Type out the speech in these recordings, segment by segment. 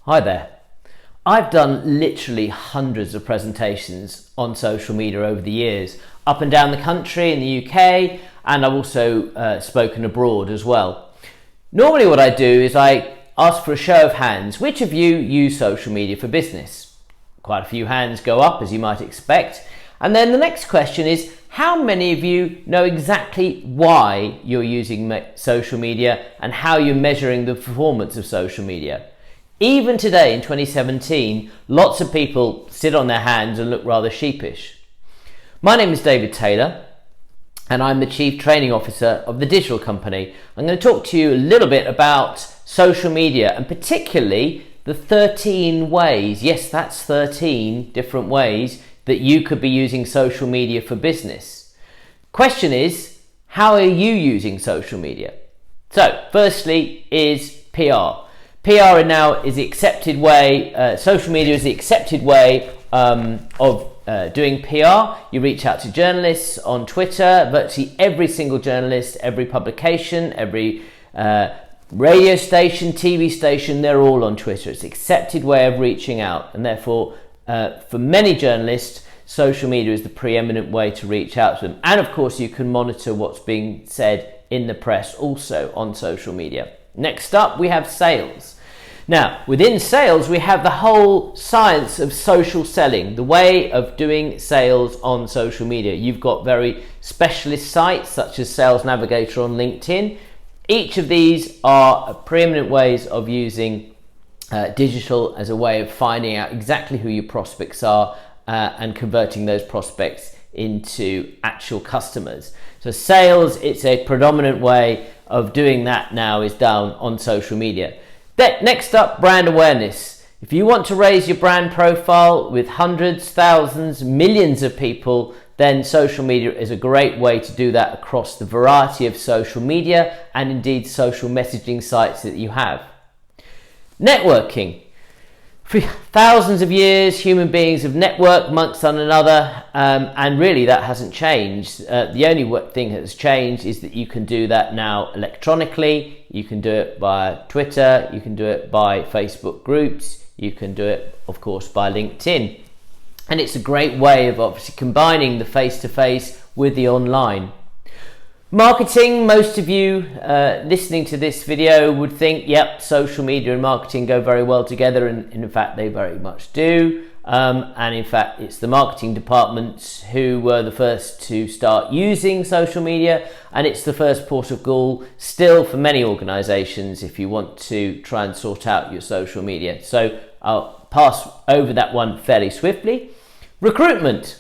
Hi there. I've done literally hundreds of presentations on social media over the years, up and down the country in the UK, and I've also spoken abroad as well. Normally what I do is I ask for a show of hands. Which of you use social media for business? Quite a few hands go up, as you might expect. And then the next question is, how many of you know exactly why you're using social media and how you're measuring the performance of social media? Even today in 2017, lots of people sit on their hands and look rather sheepish. My name is David Taylor and I'm the Chief Training Officer of The Digital Company. I'm going to talk to you a little bit about social media and particularly the 13 ways, yes, that's 13 different ways that you could be using social media for business. Question is, how are you using social media? So, firstly is PR. PR now is the accepted way, social media is the accepted way of doing PR. You reach out to journalists on Twitter, virtually every single journalist, every publication, every radio station, TV station, they're all on Twitter. It's an accepted way of reaching out, and therefore for many journalists, social media is the preeminent way to reach out to them. And of course you can monitor what's being said in the press also on social media. Next up we have sales. Now, within sales, we have the whole science of social selling, the way of doing sales on social media. You've got very specialist sites such as Sales Navigator on LinkedIn. Each of these are preeminent ways of using digital as a way of finding out exactly who your prospects are and converting those prospects into actual customers. So sales, it's a predominant way of doing that now is done on social media. Next up, brand awareness. If you want to raise your brand profile with hundreds, thousands, millions of people, then social media is a great way to do that across the variety of social media and indeed social messaging sites that you have. Networking. For thousands of years, human beings have networked amongst one another, and really that hasn't changed. The only thing that has changed is that you can do that now electronically. You can do it via Twitter, you can do it by Facebook groups, you can do it, of course, by LinkedIn. And it's a great way of obviously combining the face-to-face with the online. Marketing, most of you listening to this video would think, yep, social media and marketing go very well together, and in fact they very much do. And in fact it's the marketing departments who were the first to start using social media, and it's the first port of call still for many organisations if you want to try and sort out your social media. So I'll pass over that one fairly swiftly. Recruitment.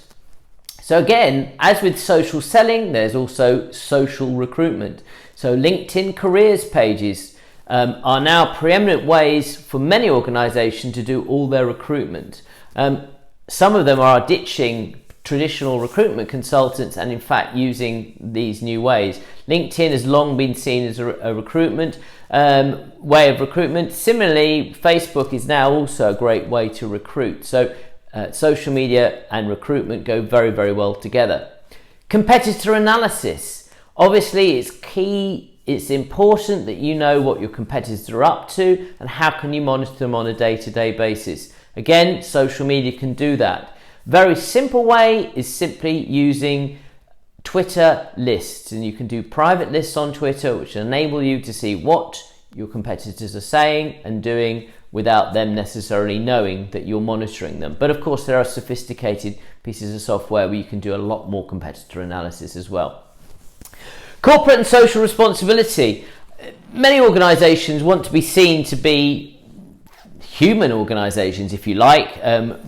So again, as with social selling, there's also social recruitment. So LinkedIn careers pages are now preeminent ways for many organisations to do all their recruitment. Some of them are ditching traditional recruitment consultants and in fact using these new ways. LinkedIn has long been seen as a recruitment way of recruitment. Similarly, Facebook is now also a great way to recruit. So social media and recruitment go very, very well together. Competitor analysis. Obviously, it's key. It's important that you know what your competitors are up to and how can you monitor them on a day-to-day basis. Again, social media can do that. Very simple way is simply using Twitter lists, and you can do private lists on Twitter which enable you to see what your competitors are saying and doing without them necessarily knowing that you're monitoring them. But of course there are sophisticated pieces of software where you can do a lot more competitor analysis as well. Corporate and social responsibility. Many organisations want to be seen to be human organisations, if you like,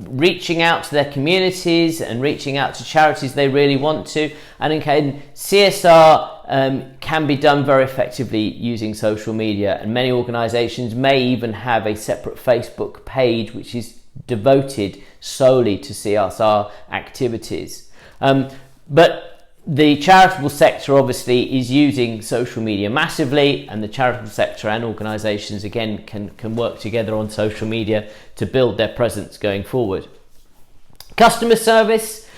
reaching out to their communities and reaching out to charities they really want to. And again, CSR can be done very effectively using social media, and many organisations may even have a separate Facebook page which is devoted solely to CSR activities. But the charitable sector obviously is using social media massively, and the charitable sector and organisations again can work together on social media to build their presence going forward. Customer service.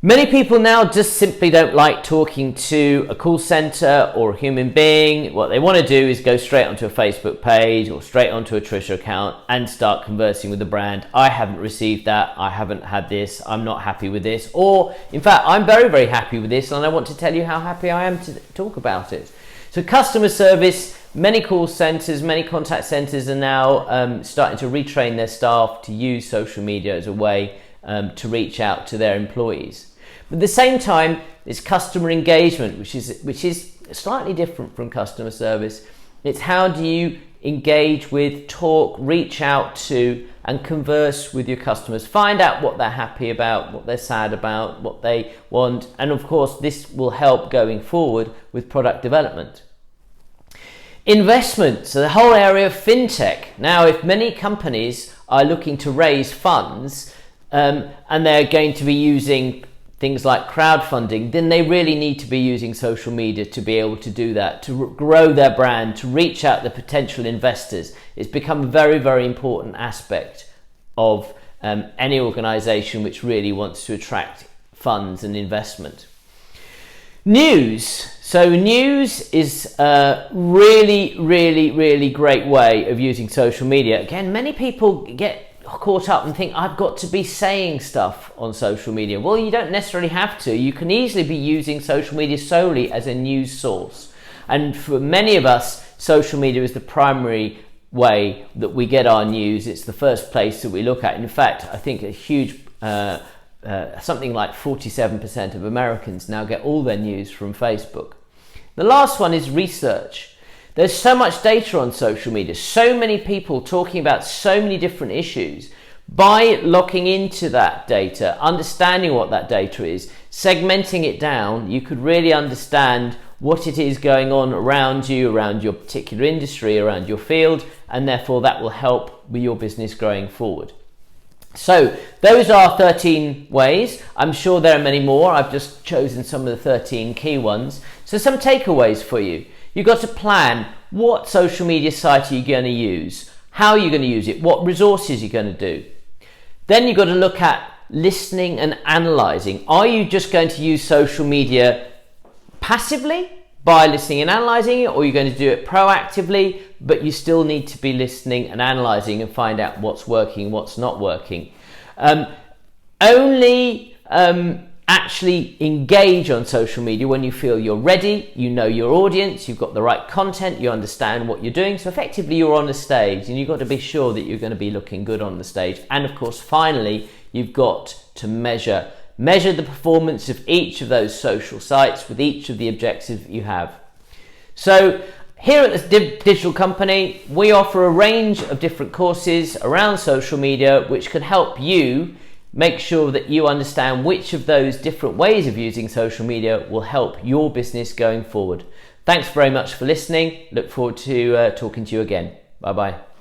Many people now just simply don't like talking to a call center or a human being. What they want to do is go straight onto a Facebook page or straight onto a Twitter account and start conversing with the brand. I haven't received that. I haven't had this. I'm not happy with this. Or, in fact, I'm very, very happy with this and I want to tell you how happy I am to talk about it. So customer service, many call centers, many contact centers are now starting to retrain their staff to use social media as a way to reach out to their employees. But at the same time, it's customer engagement, which is slightly different from customer service. It's how do you engage with, talk, reach out to, and converse with your customers. Find out what they're happy about, what they're sad about, what they want. And of course, this will help going forward with product development. Investment, so the whole area of fintech. Now, if many companies are looking to raise funds and they're going to be using things like crowdfunding, then they really need to be using social media to be able to do that, to grow their brand, to reach out to potential investors. It's become a very, very important aspect of any organization which really wants to attract funds and investment. News. So news is a really, really, really great way of using social media. Again, many people get caught up and think, I've got to be saying stuff on social media. Well, you don't necessarily have to. You can easily be using social media solely as a news source. And for many of us, social media is the primary way that we get our news. It's the first place that we look at. In fact, I think a huge, something like 47% of Americans now get all their news from Facebook. The last one is research. There's so much data on social media, so many people talking about so many different issues. By locking into that data, understanding what that data is, segmenting it down, you could really understand what it is going on around you, around your particular industry, around your field, and therefore that will help with your business growing forward. So those are 13 ways. I'm sure there are many more. I've just chosen some of the 13 key ones. So some takeaways for you. You've got to plan what social media site are you going to use, how are you going to use it, what resources you're going to do. Then you've got to look at listening and analysing. Are you just going to use social media passively by listening and analysing it, or are you going to do it proactively, but you still need to be listening and analysing and find out what's working, what's not working. Only actually engage on social media when you feel you're ready, you know your audience, you've got the right content, you understand what you're doing. So effectively you're on the stage and you've got to be sure that you're going to be looking good on the stage. And of course, finally, you've got to measure the performance of each of those social sites with each of the objectives you have. So here at this digital company, we offer a range of different courses around social media which can help you make sure that you understand which of those different ways of using social media will help your business going forward. Thanks very much for listening. Look forward to talking to you again. Bye-bye.